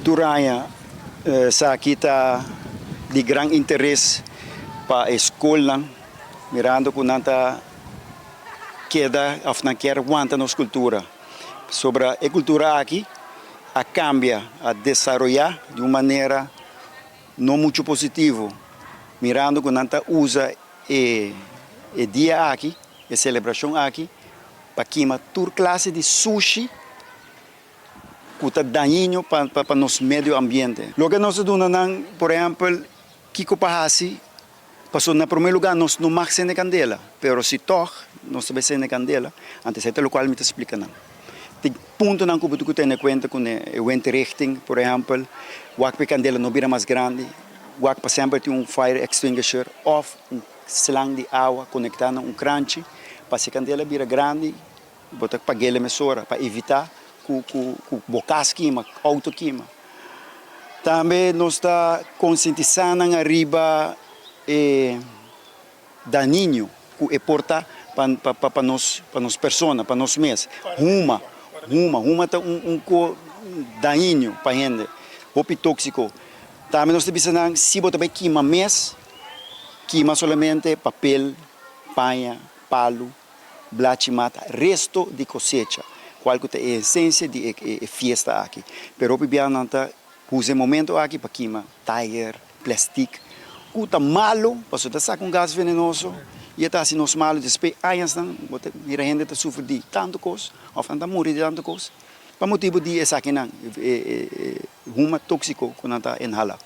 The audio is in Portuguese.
cultura aqui está de grande interesse para a escola, mirando com nanta queda of não quer aguenta nossa cultura. Sobre a cultura aqui, a cambia, a desenvolver de uma maneira não muito positiva, mirando com nanta usa o dia aqui, a celebração aqui, para kima toda classe de sushi, que está daniño para nosso meio ambiente. Lo que nós fazemos, por exemplo, que passa, passou na primeiro lugar, nós não marcamos sem candela, mas se toca, nós sabemos sem candela, antes é o qual me explica não. Tem ponto não que tu tem em conta com o richting, por exemplo, o a candela não vira mais grande, o para sempre tem fire extinguisher ou slang de água conectado a crunch, para se a candela vira grande, botar para a emissora, para evitar que bocas quima, auto quima. Também nós está conscientizando a riba daniño, que é porta para nós pessoas, para nós mesmos. Uma está daniño para a gente, hopi tóxico. Também nós estamos pensando, se você também quima mês, quima solamente papel, panha, palo, blachimata, resto de cosecha. Qual é a essência de festa aqui. Pero hoje não está usa momento aqui para queimar tiger, plastiek. Que está malo, porque está com gás venenoso. E está assim nos malos, depois anos não, a gente está sofrendo de tanto coisa, ou está morrendo de tanto coisa. Para motivo de esaki não, uma tóxico quando está inhala.